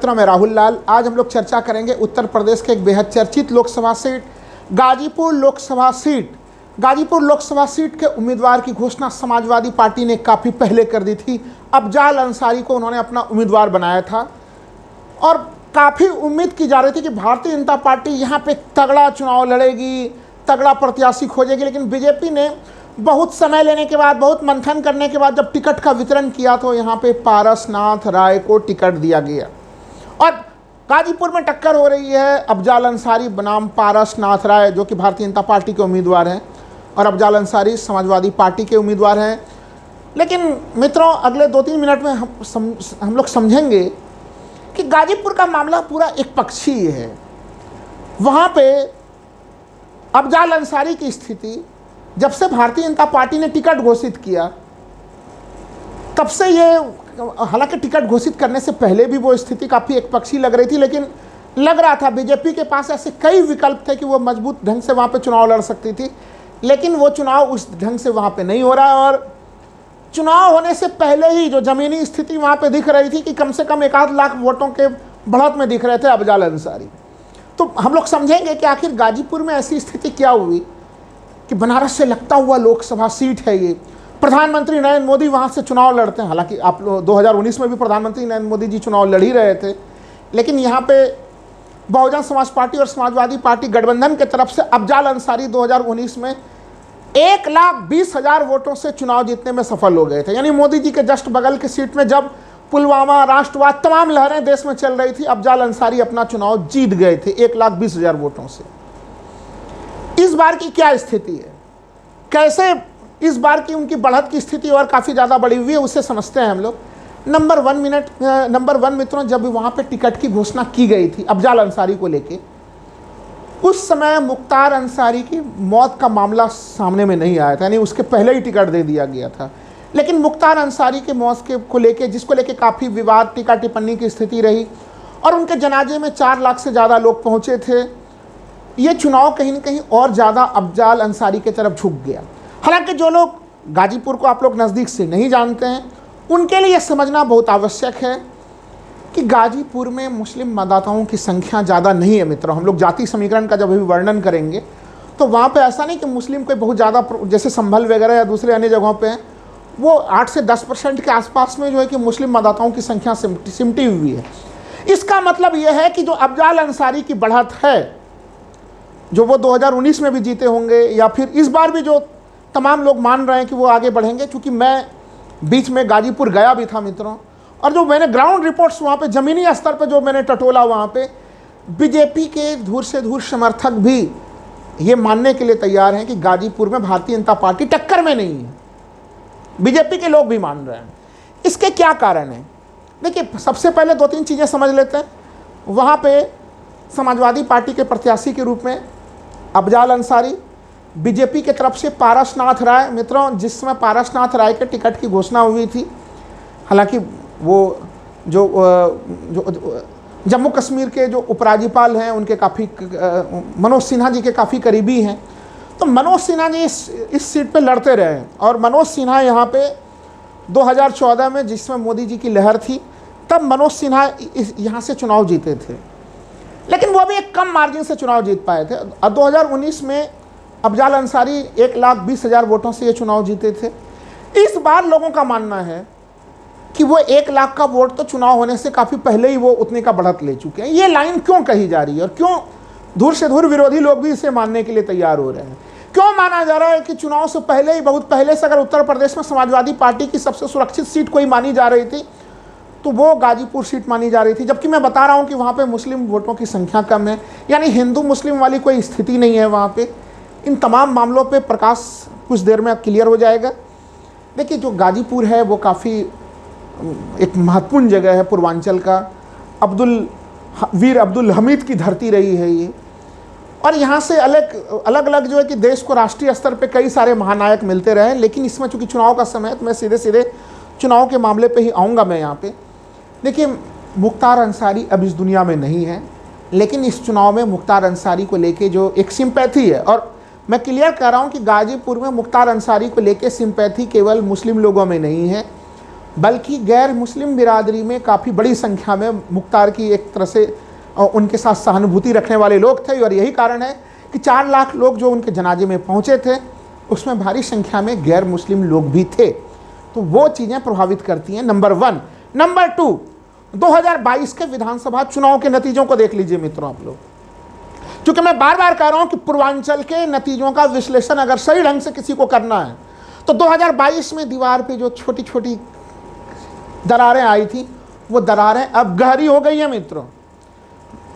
मित्रों, मैं राहुल लाल। आज हम लोग चर्चा करेंगे उत्तर प्रदेश के एक बेहद चर्चित Lok Sabha seat Ghazipur Lok Sabha seat. Ghazipur Lok Sabha seat के उम्मीदवार की घोषणा समाजवादी पार्टी ने काफ़ी पहले कर दी थी। अफजाल अंसारी को उन्होंने अपना उम्मीदवार बनाया था और काफ़ी उम्मीद की जा रही थी कि भारतीय जनता पार्टी यहाँ पे तगड़ा चुनाव लड़ेगी, तगड़ा प्रत्याशी खोजेगी। लेकिन बीजेपी ने बहुत समय लेने के बाद, बहुत मंथन करने के बाद जब टिकट का वितरण किया तो यहाँ पे पारसनाथ राय को टिकट दिया गया और गाजीपुर में टक्कर हो रही है अफजाल अंसारी बनाम पारसनाथ राय, जो कि भारतीय जनता पार्टी के उम्मीदवार हैं, और अफजाल अंसारी समाजवादी पार्टी के उम्मीदवार हैं। लेकिन मित्रों, अगले 2-3 मिनट में हम लोग समझेंगे कि गाजीपुर का मामला पूरा एक पक्षीय है। वहाँ पे अफजाल अंसारी की स्थिति, जब से भारतीय जनता पार्टी ने टिकट घोषित किया तब से ये, हालांकि टिकट घोषित करने से पहले भी वो स्थिति काफ़ी एकपक्षीय लग रही थी, लेकिन लग रहा था बीजेपी के पास ऐसे कई विकल्प थे कि वो मजबूत ढंग से वहाँ पे चुनाव लड़ सकती थी। लेकिन वो चुनाव उस ढंग से वहाँ पे नहीं हो रहा है और चुनाव होने से पहले ही जो ज़मीनी स्थिति वहाँ पे दिख रही थी कि कम से कम 1-8 लाख वोटों के बढ़त में दिख रहे थे अफजाल अंसारी। तो हम लोग समझेंगे कि आखिर गाजीपुर में ऐसी स्थिति क्या हुई कि बनारस से लगता हुआ लोकसभा सीट है ये। प्रधानमंत्री नरेंद्र मोदी वहाँ से चुनाव लड़ते हैं। हालांकि आप लोग 2019 में भी प्रधानमंत्री नरेंद्र मोदी जी चुनाव लड़ ही रहे थे, लेकिन यहाँ पे बहुजन समाज पार्टी और समाजवादी पार्टी गठबंधन की तरफ से अफजाल अंसारी 2019 में 1,20,000 वोटों से चुनाव जीतने में सफल हो गए थे। यानी मोदी जी के जस्ट बगल की सीट में जब पुलवामा, राष्ट्रवाद, तमाम लहरें देश में चल रही थी, अफजाल अंसारी अपना चुनाव जीत गए थे 1,20,000 वोटों से। इस बार की क्या स्थिति है, कैसे इस बार की उनकी बढ़त की स्थिति और काफ़ी ज़्यादा बढ़ी हुई है, उसे समझते हैं हम लोग। नंबर वन मित्रों, जब वहाँ पे टिकट की घोषणा की गई थी अफजाल अंसारी को लेके, उस समय मुख्तार अंसारी की मौत का मामला सामने में नहीं आया था, यानी उसके पहले ही टिकट दे दिया गया था। लेकिन मुख्तार अंसारी के मौत को लेके, जिसको लेके काफ़ी विवाद, टीका टिप्पणी की स्थिति रही और उनके जनाजे में 4 लाख से ज़्यादा लोग पहुँचे थे। ये चुनाव कहीं ना कहीं और ज़्यादा अफजाल अंसारी की तरफ झुक गया। हालांकि जो लोग गाजीपुर को आप लोग नज़दीक से नहीं जानते हैं, उनके लिए यह समझना बहुत आवश्यक है कि गाजीपुर में मुस्लिम मतदाताओं की संख्या ज़्यादा नहीं है। मित्रों, हम लोग जाति समीकरण का जब भी वर्णन करेंगे तो वहाँ पे ऐसा नहीं कि मुस्लिम कोई बहुत ज़्यादा, जैसे संभल वगैरह या दूसरे अन्य जगहों पे हैं, वो 8 से 10% के आसपास में जो है कि मुस्लिम मतदाताओं की संख्या सिमटी हुई है। इसका मतलब यह है कि जो अफजाल अंसारी की बढ़त है, जो वो 2019 में भी जीते होंगे या फिर इस बार भी जो तमाम लोग मान रहे हैं कि वो आगे बढ़ेंगे, क्योंकि मैं बीच में गाजीपुर गया भी था मित्रों, और जो मैंने ग्राउंड रिपोर्ट्स वहाँ पे ज़मीनी स्तर पे जो मैंने टटोला, वहाँ पे बीजेपी के धूर से धूर समर्थक भी ये मानने के लिए तैयार हैं कि गाजीपुर में भारतीय जनता पार्टी टक्कर में नहीं है। बीजेपी के लोग भी मान रहे हैं। इसके क्या कारण हैं? देखिए, सबसे पहले 2-3 चीज़ें समझ लेते हैं। वहाँ पे समाजवादी पार्टी के प्रत्याशी के रूप में अफजाल अंसारी, बीजेपी की तरफ से पारसनाथ राय। मित्रों, जिस समय पारसनाथ राय के टिकट की घोषणा हुई थी, हालांकि वो जो जम्मू कश्मीर के जो उपराज्यपाल हैं उनके काफ़ी, मनोज सिन्हा जी के काफ़ी करीबी हैं, तो मनोज सिन्हा जी इस सीट पे लड़ते रहे और मनोज सिन्हा यहाँ पे 2014 में, जिसमें मोदी जी की लहर थी, तब मनोज सिन्हा यहाँ से चुनाव जीते थे, लेकिन वो भी एक कम मार्जिन से चुनाव जीत पाए थे। और 2019 में अफजाल अंसारी 1,20,000 वोटों से ये चुनाव जीते थे। इस बार लोगों का मानना है कि वो 1 लाख का वोट तो चुनाव होने से काफ़ी पहले ही वो उतने का बढ़त ले चुके हैं। ये लाइन क्यों कही जा रही है और क्यों धूर से धूर विरोधी लोग भी इसे मानने के लिए तैयार हो रहे हैं? क्यों माना जा रहा है कि चुनाव से पहले ही, बहुत पहले से, अगर उत्तर प्रदेश में समाजवादी पार्टी की सबसे सुरक्षित सीट कोई मानी जा रही थी तो वो गाजीपुर सीट मानी जा रही थी, जबकि मैं बता रहा हूँ कि वहाँ पे मुस्लिम वोटों की संख्या कम है, यानी हिंदू मुस्लिम वाली कोई स्थिति नहीं है वहाँ पे। इन तमाम मामलों पे प्रकाश कुछ देर में क्लियर हो जाएगा। देखिए, जो गाजीपुर है वो काफ़ी एक महत्वपूर्ण जगह है पूर्वांचल का। वीर अब्दुल हमीद की धरती रही है ये, और यहाँ से अलग जो है कि देश को राष्ट्रीय स्तर पे कई सारे महानायक मिलते रहे। लेकिन इसमें चूँकि चुनाव का समय है तो मैं सीधे चुनाव के मामले पे ही आऊँगा मैं यहाँ पे। देखिए, मुख्तार अंसारी अब इस दुनिया में नहीं है, लेकिन इस चुनाव में मुख्तार अंसारी को लेके जो एक सिंपैथी है, और मैं क्लियर कर रहा हूँ कि गाजीपुर में मुख्तार अंसारी को लेके सिंपैथी केवल मुस्लिम लोगों में नहीं है, बल्कि गैर मुस्लिम बिरादरी में काफ़ी बड़ी संख्या में मुख्तार की एक तरह से उनके साथ सहानुभूति रखने वाले लोग थे। और यही कारण है कि 4 लाख लोग जो उनके जनाजे में पहुँचे थे उसमें भारी संख्या में गैर मुस्लिम लोग भी थे। तो वो चीज़ें प्रभावित करती हैं, नंबर 1। नंबर 2, 2022 के विधानसभा चुनाव के नतीजों को देख लीजिए मित्रों आप लोग। क्योंकि मैं बार बार कह रहा हूं कि पूर्वांचल के नतीजों का विश्लेषण अगर सही ढंग से किसी को करना है तो 2022 में दीवार पे जो छोटी छोटी दरारें आई थी वो दरारें अब गहरी हो गई हैं मित्रों।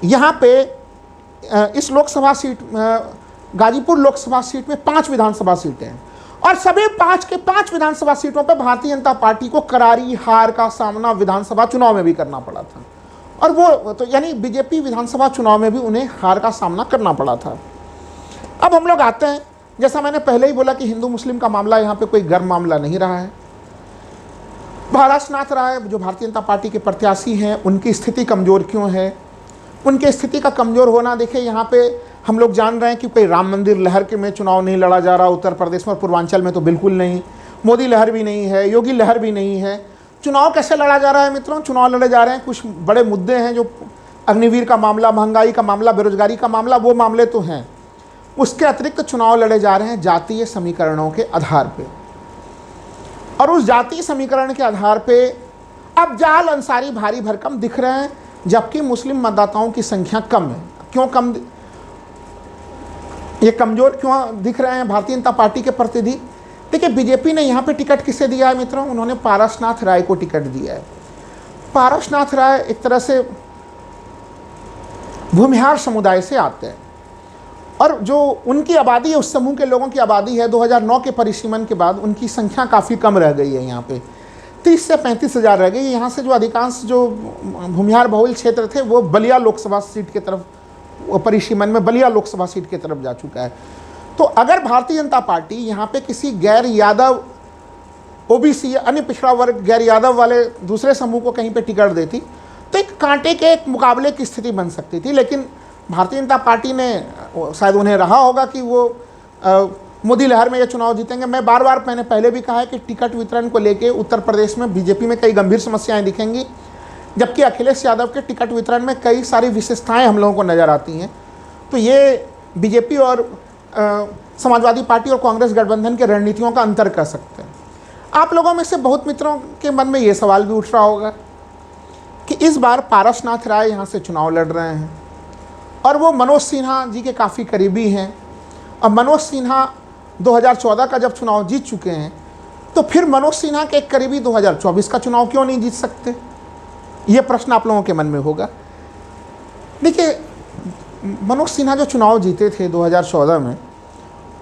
यहाँ पे इस लोकसभा सीट गाजीपुर लोकसभा सीट में 5 विधानसभा सीटें हैं और सभी 5 के 5 विधानसभा सीटों पर भारतीय जनता पार्टी को करारी हार का सामना विधानसभा चुनाव में भी करना पड़ा था। और वो तो यानी बीजेपी विधानसभा चुनाव में भी उन्हें हार का सामना करना पड़ा था। अब हम लोग आते हैं, जैसा मैंने पहले ही बोला कि हिंदू मुस्लिम का मामला यहाँ पे कोई गर्म मामला नहीं रहा है। पारसनाथ राय जो भारतीय जनता पार्टी के प्रत्याशी हैं, उनकी स्थिति कमज़ोर क्यों है? उनके स्थिति का कमज़ोर होना, देखिए यहाँ पे हम लोग जान रहे हैं कि कोई राम मंदिर लहर के में चुनाव नहीं लड़ा जा रहा उत्तर प्रदेश में, पूर्वांचल में तो बिल्कुल नहीं। मोदी लहर भी नहीं है, योगी लहर भी नहीं है। चुनाव कैसे लड़ा जा रहा है मित्रों? चुनाव लड़े जा रहे हैं, कुछ बड़े मुद्दे हैं जो अग्निवीर का मामला, महंगाई का मामला, बेरोजगारी का मामला, वो मामले तो हैं। उसके अतिरिक्त चुनाव लड़े जा रहे हैं जातीय समीकरणों के आधार पे। और उस जातीय समीकरण के आधार पे अब जाल अंसारी भारी भरकम दिख रहे हैं, जबकि मुस्लिम मतदाताओं की संख्या कम है। क्यों कम, ये कमज़ोर क्यों दिख रहे हैं भारतीय जनता पार्टी के प्रतिनिधि? देखिए, बीजेपी ने यहाँ पे टिकट किसे दिया है मित्रों? उन्होंने पारसनाथ राय को टिकट दिया है। पारसनाथ राय एक तरह से भूमिहार समुदाय से आते हैं और जो उनकी आबादी है, उस समूह के लोगों की आबादी है 2009 के परिसीमन के बाद उनकी संख्या काफ़ी कम रह गई है। यहाँ पे 30 से 35 हज़ार रह गई। यहाँ से जो अधिकांश जो भूमिहार बहुल क्षेत्र थे वो बलिया लोकसभा सीट की तरफ, परिसीमन में बलिया लोकसभा सीट की तरफ जा चुका है। तो अगर भारतीय जनता पार्टी यहाँ पे किसी गैर यादव, ओबीसी या अन्य पिछड़ा वर्ग गैर यादव वाले दूसरे समूह को कहीं पे टिकट देती तो एक कांटे के एक मुकाबले की स्थिति बन सकती थी। लेकिन भारतीय जनता पार्टी ने, शायद उन्हें रहा होगा कि वो मोदी लहर में ये चुनाव जीतेंगे। मैं बार बार, मैंने पहले भी कहा है कि टिकट वितरण को लेके उत्तर प्रदेश में बीजेपी में कई गंभीर समस्याएं दिखेंगी, जबकि अखिलेश यादव के टिकट वितरण में कई सारी विशेषताएं हम लोगों को नज़र आती हैं। तो ये बीजेपी और समाजवादी पार्टी और कांग्रेस गठबंधन के रणनीतियों का अंतर कर सकते हैं। आप लोगों में से बहुत मित्रों के मन में ये सवाल भी उठ रहा होगा कि इस बार पारसनाथ राय यहाँ से चुनाव लड़ रहे हैं और वो मनोज सिन्हा जी के काफ़ी करीबी हैं। और मनोज सिन्हा 2014 का जब चुनाव जीत चुके हैं तो फिर मनोज सिन्हा के एक करीबी 2024 का चुनाव क्यों नहीं जीत सकते? ये प्रश्न आप लोगों के मन में होगा। देखिए, मनोज सिन्हा जो चुनाव जीते थे 2014 में,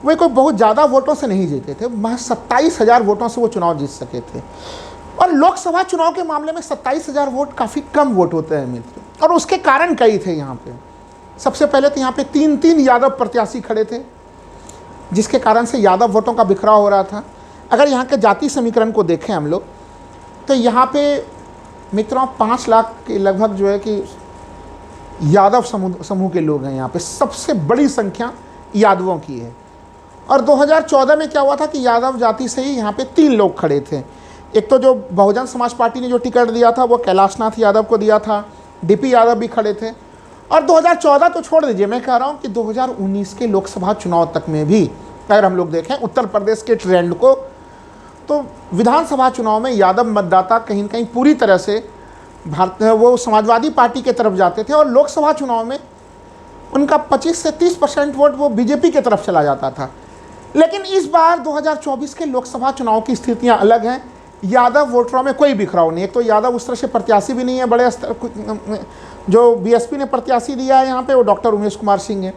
वे कोई बहुत ज़्यादा वोटों से नहीं जीते थे, महज 27,000 वोटों से वो चुनाव जीत सके थे। और लोकसभा चुनाव के मामले में 27,000 वोट काफ़ी कम वोट होते हैं मित्र। और उसके कारण कई थे यहाँ पे। सबसे पहले तो यहाँ पे 3 यादव प्रत्याशी खड़े थे, जिसके कारण से यादव वोटों का बिखराव हो रहा था। अगर यहाँ के जाति समीकरण को देखें हम लोग तो यहाँ पे मित्रों 5 लाख के लगभग जो है कि यादव समूह के लोग हैं। यहाँ पे सबसे बड़ी संख्या यादवों की है। और 2014 में क्या हुआ था कि यादव जाति से ही यहाँ पे 3 लोग खड़े थे। एक तो जो बहुजन समाज पार्टी ने जो टिकट दिया था वो कैलाशनाथ यादव को दिया था, डीपी यादव भी खड़े थे। और 2014 तो छोड़ दीजिए, मैं कह रहा हूँ कि 2019 के लोकसभा चुनाव तक में भी अगर हम लोग देखें उत्तर प्रदेश के ट्रेंड को, तो विधानसभा चुनाव में यादव मतदाता कहीं न कहीं पूरी तरह से वो समाजवादी पार्टी के तरफ जाते थे और लोकसभा चुनाव में उनका 25 से 30% वोट वो बीजेपी के तरफ चला जाता था। लेकिन इस बार 2024 के लोकसभा चुनाव की स्थितियां अलग हैं। यादव वोटरों में कोई बिखराव नहीं। एक तो यादव उस तरह से प्रत्याशी भी नहीं है बड़े स्तर, जो बीएसपी ने प्रत्याशी दिया है यहाँ पे वो डॉक्टर उमेश कुमार सिंह है।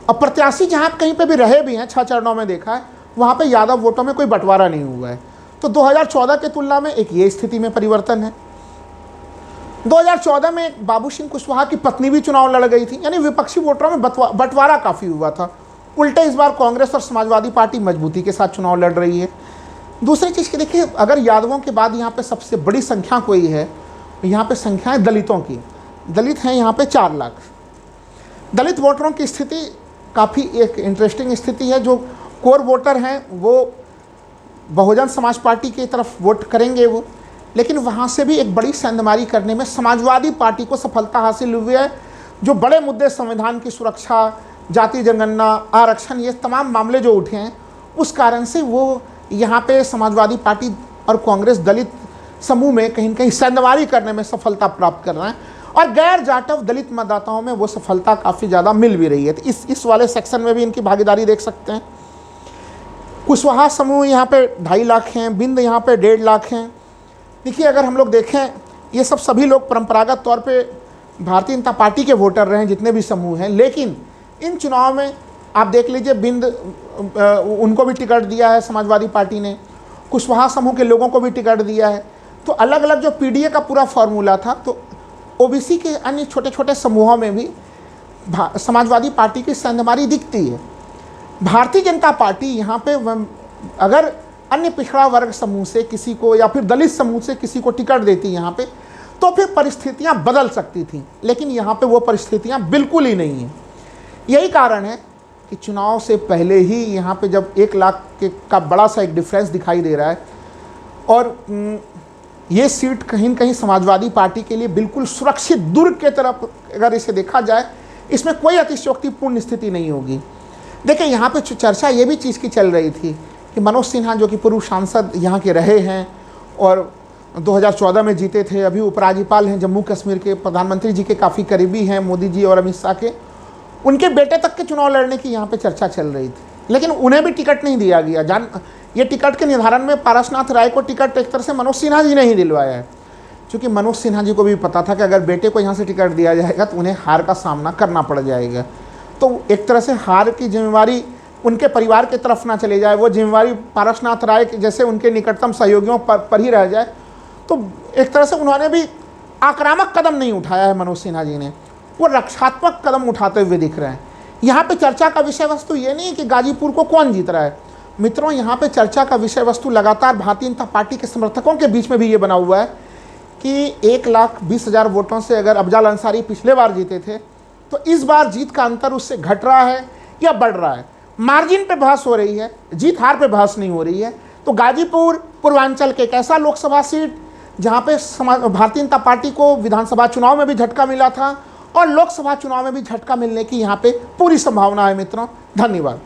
अब प्रत्याशी जहाँ कहीं पे भी रहे भी हैं, 6 चरणों में देखा है, वहाँ पे यादव वोटों में कोई बंटवारा नहीं हुआ है। तो 2014 के तुलना में एक ये स्थिति में परिवर्तन है। 2014 में बाबू सिंह कुशवाहा की पत्नी भी चुनाव लड़ गई थी, यानी विपक्षी वोटरों में बंटवारा काफ़ी हुआ था। उल्टे इस बार कांग्रेस और समाजवादी पार्टी मजबूती के साथ चुनाव लड़ रही है। दूसरी चीज़ की देखिए, अगर यादवों के बाद यहाँ पे सबसे बड़ी संख्या कोई है, यहाँ पे संख्या है दलितों की। दलित हैं यहाँ पे 4 लाख। दलित वोटरों की स्थिति काफ़ी एक इंटरेस्टिंग स्थिति है। जो कोर वोटर हैं वो बहुजन समाज पार्टी की तरफ वोट करेंगे वो, लेकिन वहाँ से भी एक बड़ी सेंधमारी करने में समाजवादी पार्टी को सफलता हासिल हुई है। जो बड़े मुद्दे संविधान की सुरक्षा, जाति जनगणना, आरक्षण, ये तमाम मामले जो उठे हैं, उस कारण से वो यहाँ पे समाजवादी पार्टी और कांग्रेस दलित समूह में कहीं न कहीं सेंधमारी करने में सफलता प्राप्त कर रहे हैं और गैर जाटव दलित मतदाताओं में वो सफलता काफ़ी ज़्यादा मिल भी रही है। तो इस वाले सेक्शन में भी इनकी भागीदारी देख सकते हैं। कुशवाहा समूह यहाँ पे 2.5 लाख हैं, बिंद यहाँ पे 1.5 लाख हैं। देखिए, अगर हम लोग देखें, ये सभी लोग परंपरागत तौर पे भारतीय जनता पार्टी के वोटर रहे हैं, जितने भी समूह हैं, लेकिन इन चुनाव में आप देख लीजिए, बिंद उनको भी टिकट दिया है समाजवादी पार्टी ने, कुशवाहा समूह के लोगों को भी टिकट दिया है। तो अलग अलग जो पीडीए का पूरा फॉर्मूला था, तो ओबीसी के अन्य छोटे छोटे समूहों में भी समाजवादी पार्टी की सेंधमारी दिखती है। भारतीय जनता पार्टी यहाँ पे अगर अन्य पिछड़ा वर्ग समूह से किसी को या फिर दलित समूह से किसी को टिकट देती यहाँ पे, तो फिर परिस्थितियाँ बदल सकती थी, लेकिन यहाँ पे वो परिस्थितियाँ बिल्कुल ही नहीं हैं। यही कारण है कि चुनाव से पहले ही यहाँ पे जब 1 लाख का बड़ा सा एक डिफरेंस दिखाई दे रहा है और ये सीट कहीं न कहीं समाजवादी पार्टी के लिए बिल्कुल सुरक्षित दुर्ग के तरफ अगर इसे देखा जाए, इसमें कोई अतिशयोक्तिपूर्ण स्थिति नहीं होगी। देखिए, यहाँ पे चर्चा ये भी चीज़ की चल रही थी कि मनोज सिन्हा, जो कि पूर्व सांसद यहाँ के रहे हैं और 2014 में जीते थे, अभी उपराज्यपाल हैं जम्मू कश्मीर के, प्रधानमंत्री जी के काफ़ी करीबी हैं, मोदी जी और अमित शाह के, उनके बेटे तक के चुनाव लड़ने की यहाँ पे चर्चा चल रही थी, लेकिन उन्हें भी टिकट नहीं दिया गया। ये टिकट के निर्धारण में पारसनाथ राय को टिकट एक तरह से मनोज सिन्हा जी ने ही दिलवाया है, क्योंकि मनोज सिन्हा जी को भी पता था कि अगर बेटे को यहाँ से टिकट दिया जाएगा तो उन्हें हार का सामना करना पड़ जाएगा। तो एक तरह से हार की जिम्मेवारी उनके परिवार की तरफ ना चले जाए, वो जिम्मेवारी पारसनाथ राय जैसे उनके निकटतम सहयोगियों पर ही रह जाए। तो एक तरह से उन्होंने भी आक्रामक कदम नहीं उठाया है मनोज सिन्हा जी ने, वो रक्षात्मक कदम उठाते हुए दिख रहे हैं। यहाँ पे चर्चा का विषय वस्तु ये नहीं है कि गाजीपुर को कौन जीत रहा है मित्रों, यहाँ पे चर्चा का विषय वस्तु लगातार भारतीय जनता पार्टी के समर्थकों के बीच में भी ये बना हुआ है कि 1,20,000 वोटों से अगर अफजल अंसारी पिछले बार जीते थे, तो इस बार जीत का अंतर उससे घट रहा है या बढ़ रहा है। मार्जिन पे बहस हो रही है, जीत हार पे बहस नहीं हो रही है। तो गाजीपुर पूर्वांचल के एक ऐसा लोकसभा सीट जहाँ पे भारतीय जनता पार्टी को विधानसभा चुनाव में भी झटका मिला था और लोकसभा चुनाव में भी झटका मिलने की यहाँ पे पूरी संभावना है मित्रों। धन्यवाद।